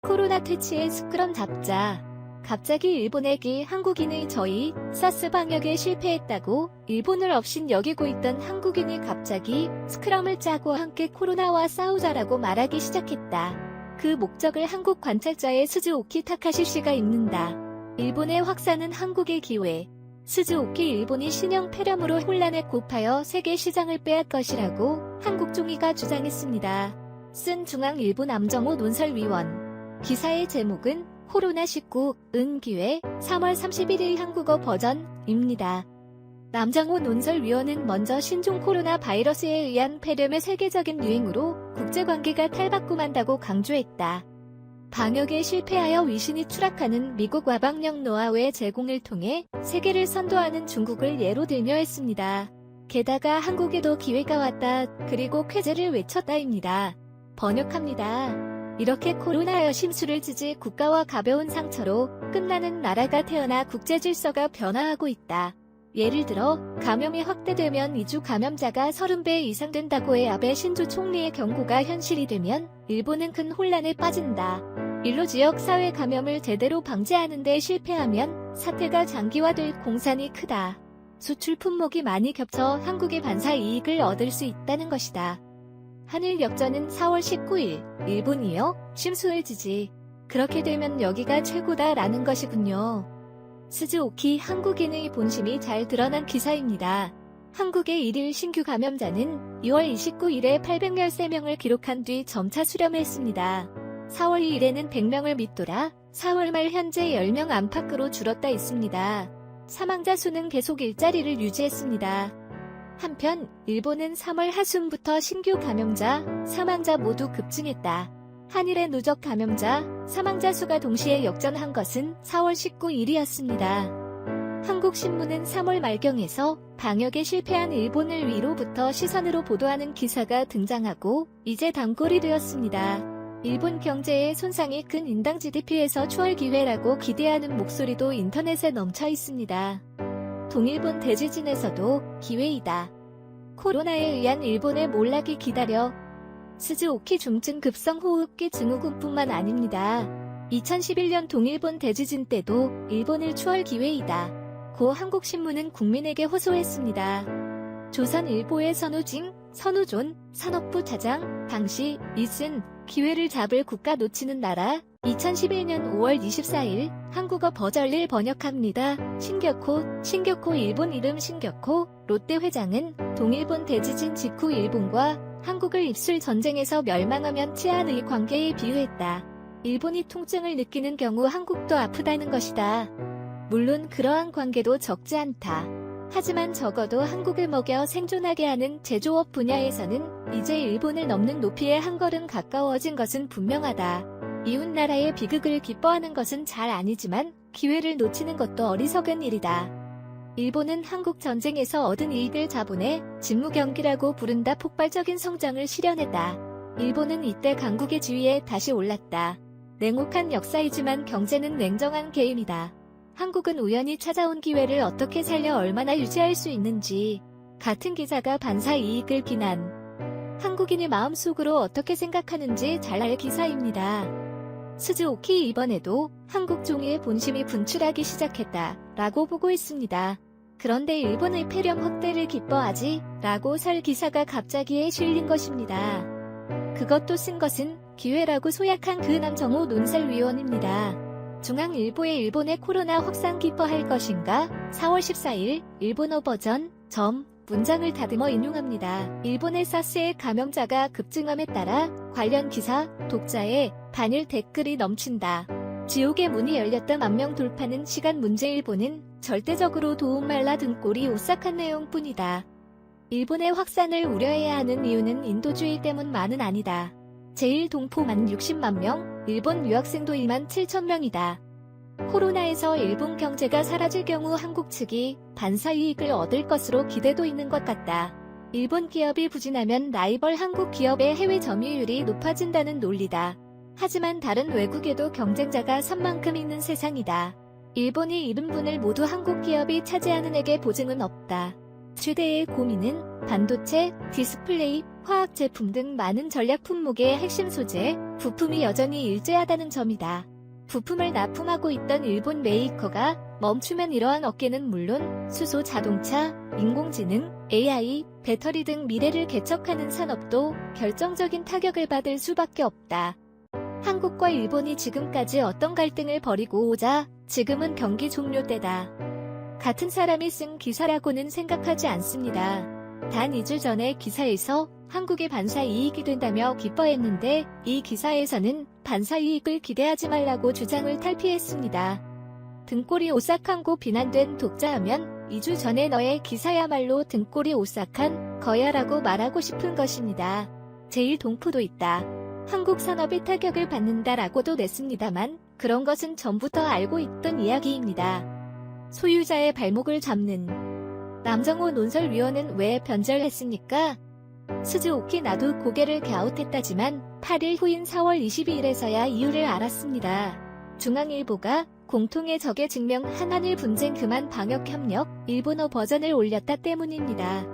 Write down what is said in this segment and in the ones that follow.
코로나 퇴치의 스크럼 잡자. 갑자기 일본액이 한국인의 저희 사스 방역에 실패했다고 일본을 업신 여기고 있던 한국인이 갑자기 스크럼을 짜고 함께 코로나와 싸우자라고 말하기 시작했다. 그 목적을 한국 관찰자의 스즈오키 타카시 씨가 읽는다. 일본의 확산은 한국의 기회. 스즈오키 일본이 신형 폐렴으로 혼란에 곱하여 세계 시장을 빼앗 것이라고 한국 종이가 주장했습니다. 쓴 중앙일보 남정호 논설위원. 기사의 제목은 코로나19 응 기회 3월 31일 한국어 버전입니다. 남정호 논설위원은 먼저 신종 코로나 바이러스에 의한 폐렴의 세계적인 유행으로 국제관계가 탈바꿈한다고 강조했다. 방역에 실패하여 위신이 추락하는 미국 와방역 노하우의 제공을 통해 세계를 선도하는 중국을 예로 들며 했습니다. 게다가 한국에도 기회가 왔다. 그리고 쾌재를 외쳤다입니다. 번역합니다. 이렇게 코로나여 심수를 지지 국가와 가벼운 상처로 끝나는 나라가 태어나 국제 질서가 변화하고 있다. 예를 들어 감염이 확대되면 2주 감염자가 30배 이상 된다고 해 아베 신조 총리의 경고가 현실이 되면 일본은 큰 혼란에 빠진다. 일로 지역 사회 감염을 제대로 방지하는 데 실패하면 사태가 장기화될 공산이 크다. 수출 품목이 많이 겹쳐 한국의 반사 이익을 얻을 수 있다는 것이다. 한일 역전은 4월 19일, 일본이요? 심수를 지지. 그렇게 되면 여기가 최고다라는 것이군요. 스즈오키 한국인의 본심이 잘 드러난 기사입니다. 한국의 1일 신규 감염자는 2월 29일에 813명을 기록한 뒤 점차 수렴했습니다. 4월 2일에는 100명을 밑돌아 4월 말 현재 10명 안팎으로 줄었다 있습니다. 사망자 수는 계속 일자리를 유지했습니다. 한편 일본은 3월 하순부터 신규 감염자, 사망자 모두 급증했다. 한일의 누적 감염자, 사망자 수가 동시에 역전한 것은 4월 19일이었습니다. 한국신문은 3월 말경에서 방역에 실패한 일본을 위로부터 시선으로 보도하는 기사가 등장하고 이제 단골이 되었습니다. 일본 경제에 손상이 큰 인당 GDP에서 추월 기회라고 기대하는 목소리도 인터넷에 넘쳐 있습니다. 동일본 대지진에서도 기회이다. 코로나에 의한 일본의 몰락이 기다려. 스즈오키 중증 급성 호흡기 증후군뿐만 아닙니다. 2011년 동일본 대지진 때도 일본을 추월 기회이다. 고 한국신문은 국민에게 호소했습니다. 조선일보의 선우존 산업부 차장 당시 이슨 기회를 잡을 국가 놓치는 나라 2011년 5월 24일 한국어 버전을 번역합니다. 신격호 일본 이름 신격호 롯데 회장은 동일본 대지진 직후 일본과 한국을 입술 전쟁에서 멸망하면 치안의 관계에 비유했다. 일본이 통증을 느끼는 경우 한국도 아프다는 것이다. 물론 그러한 관계도 적지 않다. 하지만 적어도 한국을 먹여 생존하게 하는 제조업 분야에서는 이제 일본을 넘는 높이에 한 걸음 가까워진 것은 분명하다. 이웃나라의 비극을 기뻐하는 것은 잘 아니지만 기회를 놓치는 것도 어리석은 일이다. 일본은 한국 전쟁에서 얻은 이익을 자본의 직무경기라고 부른다. 폭발적인 성장을 실현했다. 일본은 이때 강국의 지위에 다시 올랐다. 냉혹한 역사이지만 경제는 냉정한 게임이다. 한국은 우연히 찾아온 기회를 어떻게 살려 얼마나 유지할 수 있는지 같은 기자가 반사 이익을 비난. 한국인의 마음속으로 어떻게 생각하는지 잘 알 기사입니다. 스즈오키 이번에도 한국 종이의 본심이 분출하기 시작했다 라고 보고 있습니다. 그런데 일본의 폐렴 확대를 기뻐하지 라고 설 기사가 갑자기에 실린 것입니다. 그것도 쓴 것은 기회라고 소약한 그 남정호 논설위원입니다. 중앙일보의 일본의 코로나 확산 기뻐할 것인가? 4월 14일 일본어 버전 문장을 다듬어 인용합니다. 일본의 사스의 감염자가 급증함에 따라 관련 기사, 독자의 반일 댓글이 넘친다. 지옥의 문이 열렸다. 10,000명 돌파는 시간 문제. 일본은 절대적으로 도움 말라 등골이 오싹한 내용뿐이다. 일본의 확산을 우려해야 하는 이유는 인도주의 때문만은 아니다. 제1동포만 60만 명, 일본 유학생도 27,000명이다. 코로나에서 일본 경제가 사라질 경우 한국 측이 반사 이익을 얻을 것으로 기대도 있는 것 같다. 일본 기업이 부진하면 라이벌 한국 기업의 해외 점유율이 높아진다는 논리다. 하지만 다른 외국에도 경쟁자가 산만큼 있는 세상이다. 일본이 1인분을 모두 한국 기업이 차지하는 에게 보증은 없다. 최대의 고민은 반도체, 디스플레이, 화학 제품 등 많은 전략 품목의 핵심 소재, 부품이 여전히 일제하다는 점이다. 부품을 납품하고 있던 일본 메이커가 멈추면 이러한 업계는 물론 수소 자동차, 인공지능, AI, 배터리 등 미래를 개척하는 산업도 결정적인 타격을 받을 수밖에 없다. 한국과 일본이 지금까지 어떤 갈등을 벌이고 오자 지금은 경기 종료 때다. 같은 사람이 쓴 기사라고는 생각하지 않습니다. 단 2주 전에 기사에서 한국의 반사 이익이 된다며 기뻐했는데 이 기사에서는 반사 이익을 기대하지 말라고 주장을 탈피했습니다. 등골이 오싹한고 비난된 독자하면 2주 전에 너의 기사야말로 등골이 오싹한 거야라고 말하고 싶은 것입니다. 제1동포도 있다. 한국 산업이 타격을 받는다라고도 냈습니다만 그런 것은 전부터 알고 있던 이야기입니다. 소유자의 발목을 잡는 남정호 논설위원은 왜 변절했습니까? 스즈오키 나도 고개를 갸웃했다지만 8일 후인 4월 22일에서야 이유를 알았습니다. 중앙일보가 공통의 적의 증명한 한일 분쟁 그만 방역협력 일본어 버전을 올렸다 때문입니다.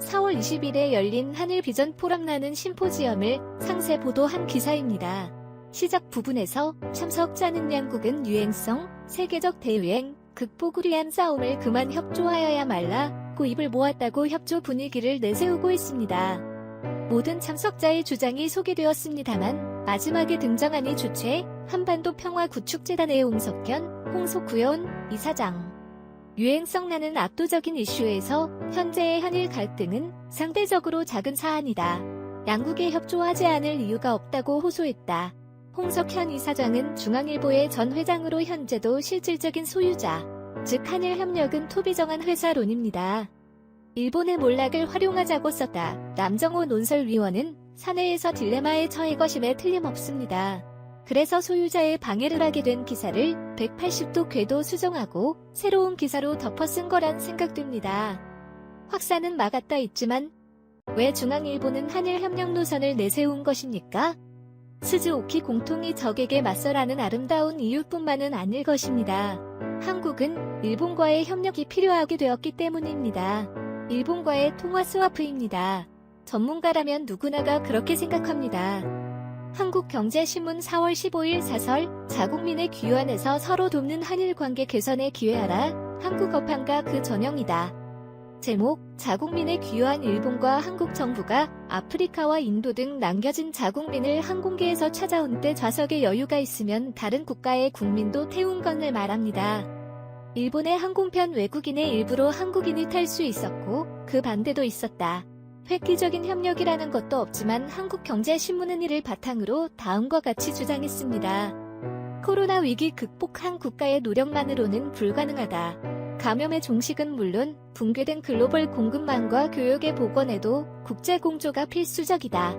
4월 20일에 열린 한일 비전 포럼라는 심포지엄을 상세 보도한 기사입니다. 시작 부분에서 참석자는 양국은 유행성, 세계적 대유행, 극복을 위한 싸움을 그만 협조하여야 말라고 입을 모았다고 협조 분위기를 내세우고 있습니다. 모든 참석자의 주장이 소개되었습니다만 마지막에 등장한 이 주최 한반도 평화구축재단의 홍석현, 홍석구현 이사장. 유행성라는 압도적인 이슈에서 현재의 한일 갈등은 상대적으로 작은 사안이다. 양국에 협조하지 않을 이유가 없다고 호소했다. 홍석현 이사장은 중앙일보의 전 회장으로 현재도 실질적인 소유자, 즉 한일협력은 토비정한 회사론입니다. 일본의 몰락을 활용하자고 썼다. 남정호 논설위원은 사내에서 딜레마에 처해 것임에 틀림없습니다. 그래서 소유자의 방해를 하게 된 기사를 180도 궤도 수정하고 새로운 기사로 덮어 쓴 거란 생각됩니다. 확산은 막았다 있지만 왜 중앙일보는 한일협력 노선을 내세운 것입니까? 스즈오키 공통이 적에게 맞서라는 아름다운 이유뿐만은 아닐 것입니다. 한국은 일본과의 협력이 필요하게 되었기 때문입니다. 일본과의 통화 스와프입니다. 전문가라면 누구나가 그렇게 생각합니다. 한국경제신문 4월 15일 사설 자국민의 귀환에서 서로 돕는 한일 관계 개선에 기회하라. 한국 어판과 그 전형이다. 제목 자국민의 귀환 일본과 한국 정부가 아프리카와 인도 등 남겨진 자국민을 항공기에서 찾아온 때 좌석에 여유가 있으면 다른 국가의 국민도 태운 것을 말합니다. 일본의 항공편 외국인의 일부로 한국인이 탈 수 있었고 그 반대도 있었다. 획기적인 협력이라는 것도 없지만 한국경제신문은 이를 바탕으로 다음과 같이 주장했습니다. 코로나 위기 극복한 국가의 노력만으로는 불가능하다. 감염의 종식은 물론 붕괴된 글로벌 공급망과 교육의 복원에도 국제공조가 필수적이다.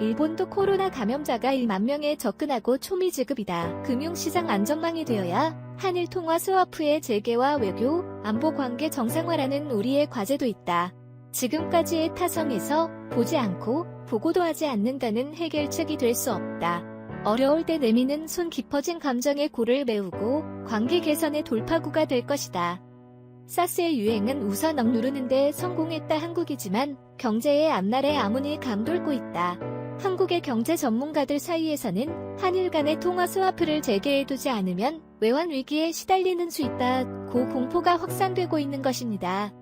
일본도 코로나 감염자가 1만 명에 접근하고 초미 지급이다. 금융시장 안전망이 되어야 한일 통화 스와프의 재개와 외교, 안보 관계 정상화라는 우리의 과제도 있다. 지금까지의 타성에서 보지 않고 보고도 하지 않는다는 해결책이 될 수 없다. 어려울 때 내미는 손 깊어진 감정의 골을 메우고 관계 개선의 돌파구가 될 것이다. 사스의 유행은 우선 억누르는데 성공했다 한국이지만 경제의 앞날에 암운이 감돌고 있다. 한국의 경제 전문가들 사이에서는 한일 간의 통화 스와프를 재개해두지 않으면 외환 위기에 시달리는 수 있다고 공포가 확산되고 있는 것입니다.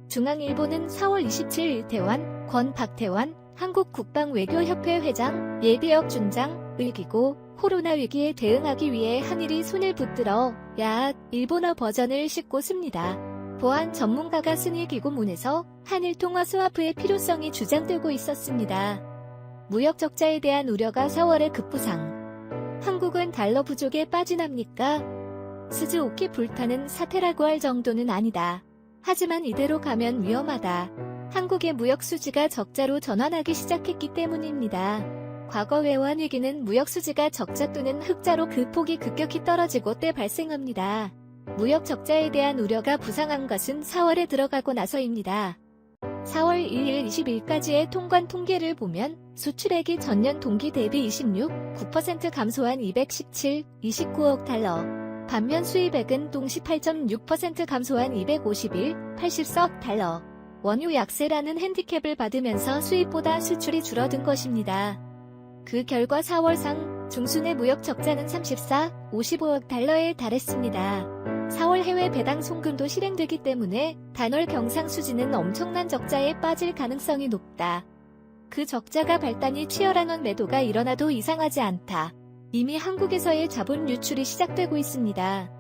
중앙일보는 4월 27일 태완, 박태완 한국국방외교협회 회장, 예비역 준장을 기고 코로나 위기에 대응하기 위해 한일이 손을 붙들어 야 일본어 버전을 싣고 씁니다. 보안 전문가가 쓴 이 기고문에서 한일 통화 스와프의 필요성이 주장되고 있었습니다. 무역 적자에 대한 우려가 4월에 급부상. 한국은 달러 부족에 빠지납니까? 스즈오키 불타는 사태라고 할 정도는 아니다. 하지만 이대로 가면 위험하다. 한국의 무역 수지가 적자로 전환하기 시작했기 때문입니다. 과거 외환 위기는 무역 수지가 적자 또는 흑자로 그 폭이 급격히 떨어지고 때 발생합니다. 무역 적자에 대한 우려가 부상한 것은 4월에 들어가고 나서입니다. 4월 1일 20일까지의 통관 통계를 보면 수출액이 전년 동기 대비 26.9% 감소한 217, 29억 달러. 반면 수입액은 동시 8.6% 감소한 251, 80억 달러. 원유 약세라는 핸디캡을 받으면서 수입보다 수출이 줄어든 것입니다. 그 결과 4월 상 중순의 무역 적자는 55억 달러에 달했습니다. 4월 해외 배당 송금도 실행되기 때문에 단월 경상수지는 엄청난 적자에 빠질 가능성이 높다. 그 적자가 발단이 치열한 원 매도가 일어나도 이상하지 않다. 이미 한국에서의 자본 유출이 시작되고 있습니다.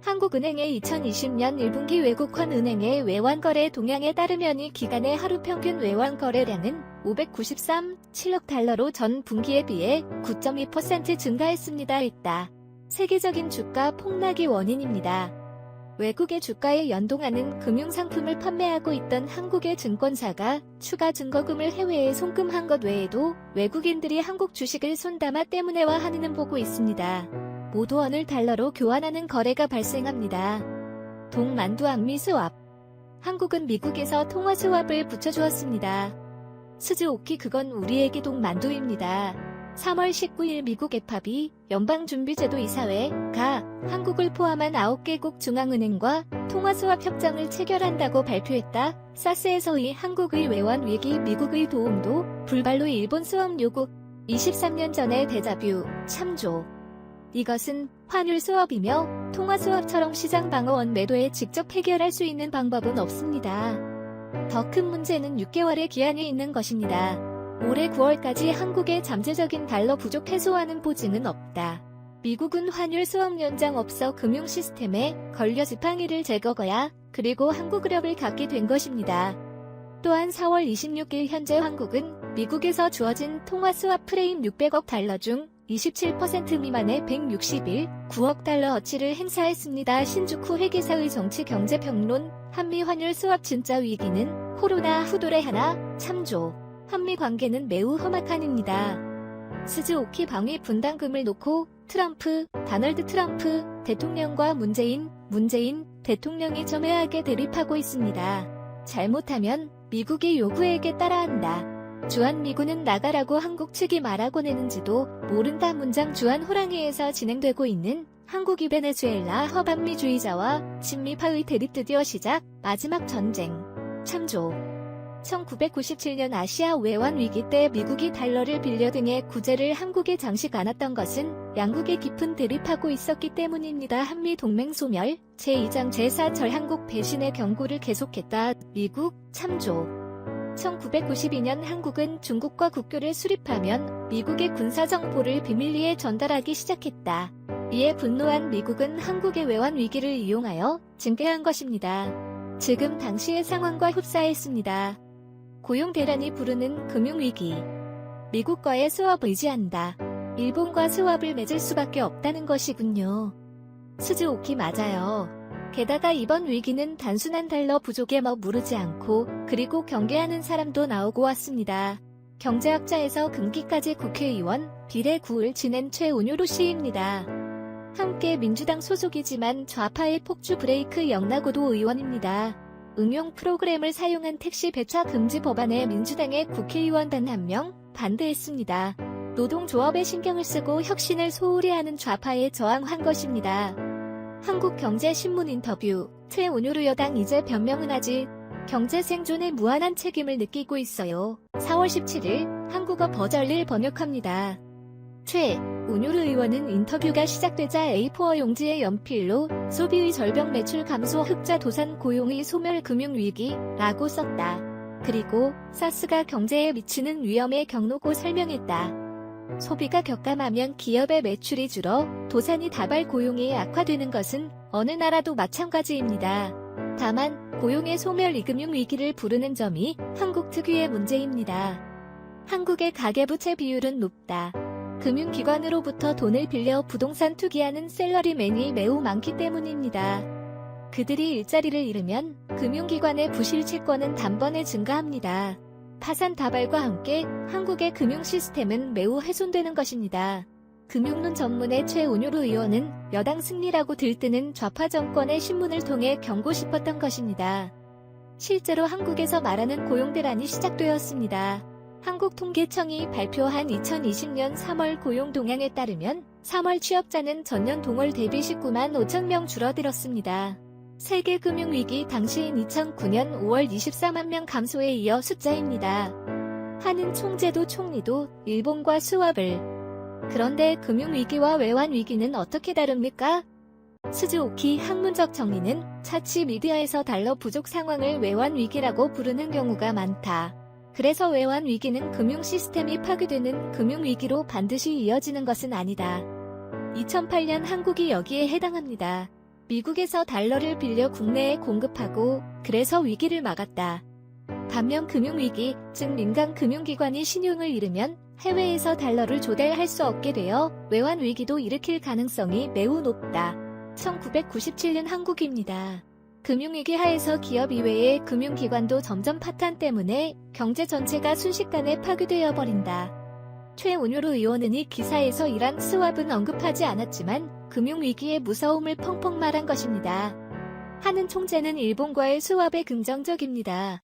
한국은행의 2020년 1분기 외국환 은행의 외환거래 동향에 따르면 이 기간의 하루 평균 외환거래량은 593.7억 달러로 전 분기에 비해 9.2% 증가했습니다. 있다. 세계적인 주가 폭락이 원인입니다. 외국의 주가에 연동하는 금융상품을 판매하고 있던 한국의 증권사가 추가 증거금을 해외에 송금한 것 외에도 외국인들이 한국 주식을 손담아 때문에와 한의는 보고 있습니다. 모두 원을 달러로 교환하는 거래가 발생합니다. 동만두 한미 스왑. 한국은 미국에서 통화 스왑을 붙여주었습니다. 스즈오키 그건 우리에게 동만두입니다. 3월 19일 미국 FRB 연방준비제도 이사회가 한국을 포함한 9개국 중앙은행과 통화스왑 협정을 체결한다고 발표했다. 사스에서의 한국의 외환 위기 미국의 도움도 불발로 일본 스왑 요구 23년 전의 데자뷰 참조. 이것은 환율 스왑이며 통화 스왑처럼 시장 방어원 매도에 직접 해결할 수 있는 방법은 없습니다. 더 큰 문제는 6개월의 기한이 있는 것입니다. 올해 9월까지 한국의 잠재적인 달러 부족 해소하는 보증은 없다. 미국은 환율 스왑 연장 없어 금융 시스템에 걸려 지팡이를 제거거야 그리고 한국의력을 갖게 된 것입니다. 또한 4월 26일 현재 한국은 미국에서 주어진 통화 스왑 프레임 600억 달러 중 27% 미만의 161.9억 달러 어치를 행사했습니다. 신주쿠 회계사의 정치 경제 평론 한미 환율 스왑 진짜 위기는 코로나 후돌의 하나 참조. 한미 관계는 매우 험악한입니다. 스즈오키 방위 분담금을 놓고 도널드 트럼프 대통령과 문재인 대통령이 점해하게 대립하고 있습니다. 잘못하면 미국의 요구에게 따라한다. 주한미군은 나가라고 한국 측이 말하고 내는지도 모른다. 문장 주한호랑이에서 진행되고 있는 한국이 베네수엘라 허반미주의자와 친미파의 대립 드디어 시작. 마지막 전쟁. 참조. 1997년 아시아 외환 위기 때 미국이 달러를 빌려 등의 구제를 한국에 장식 않았던 것은 양국이 깊은 대립하고 있었기 때문입니다. 한미 동맹 소멸 제2장 제4절 한국 배신의 경고를 계속했다. 미국 참조. 1992년 한국은 중국과 국교를 수립하면 미국의 군사정보를 비밀리에 전달하기 시작했다. 이에 분노한 미국은 한국의 외환 위기를 이용하여 징계한 것입니다. 지금 당시의 상황과 흡사했습니다. 고용 대란이 부르는 금융위기. 미국과의 스왑 의지한다. 일본과 스왑을 맺을 수밖에 없다는 것이군요. 스즈오키 맞아요. 게다가 이번 위기는 단순한 달러 부족에 머무르지 않고 그리고 경계하는 사람도 나오고 왔습니다. 경제학자에서 금기까지 국회의원 비례 9을 지낸 최운효로 씨입니다. 함께 민주당 소속이지만 좌파의 폭주 브레이크 영나고도 의원입니다. 응용 프로그램을 사용한 택시 배차 금지 법안에 민주당의 국회의원 단 1명 반대했습니다. 노동조합에 신경을 쓰고 혁신을 소홀히 하는 좌파에 저항한 것입니다. 한국경제신문 인터뷰. 최운효로 여당 이제 변명은 하지 경제 생존에 무한한 책임을 느끼고 있어요. 4월 17일 한국어 버전을 번역합니다. 최운효로 의원은 인터뷰가 시작되자 A4 용지에 연필로 소비의 절벽 매출 감소 흑자 도산 고용의 소멸 금융위기라고 썼다. 그리고 사스가 경제에 미치는 위험의 경로고 설명했다. 소비가 격감하면 기업의 매출이 줄어 도산이 다발 고용이 악화되는 것은 어느 나라도 마찬가지입니다. 다만 고용의 소멸 이 금융위기를 부르는 점이 한국 특유의 문제입니다. 한국의 가계부채 비율은 높다. 금융기관으로부터 돈을 빌려 부동산 투기하는 셀러리맨이 매우 많기 때문입니다. 그들이 일자리를 잃으면 금융기관의 부실 채권은 단번에 증가합니다. 파산 다발과 함께 한국의 금융 시스템은 매우 훼손되는 것입니다. 금융론 전문의 최운효로 의원은 여당 승리라고 들뜨는 좌파 정권의 신문을 통해 경고 싶었던 것입니다. 실제로 한국에서 말하는 고용대란이 시작되었습니다. 한국통계청이 발표한 2020년 3월 고용 동향에 따르면 3월 취업자는 전년 동월 대비 19만 5천 명 줄어들었습니다. 세계 금융위기 당시인 2009년 5월 24만 명 감소에 이어 숫자입니다. 하는 총재도 총리도 일본과 수합을. 그런데 금융위기와 외환위기는 어떻게 다릅니까? 스즈오키 학문적 정리는 차치 미디어에서 달러 부족 상황을 외환위기라고 부르는 경우가 많다. 그래서 외환위기는 금융 시스템이 파괴되는 금융위기로 반드시 이어지는 것은 아니다. 2008년 한국이 여기에 해당합니다. 미국에서 달러를 빌려 국내에 공급하고 그래서 위기를 막았다. 반면 금융위기, 즉 민간 금융기관이 신용을 잃으면 해외에서 달러를 조달할 수 없게 되어 외환위기도 일으킬 가능성이 매우 높다. 1997년 한국입니다. 금융위기 하에서 기업 이외의 금융기관도 점점 파탄 때문에 경제 전체가 순식간에 파괴되어 버린다. 최온효로 의원은 이 기사에서 이란 스왑은 언급하지 않았지만 금융위기의 무서움을 펑펑 말한 것입니다. 하는 총재는 일본과의 스왑에 긍정적입니다.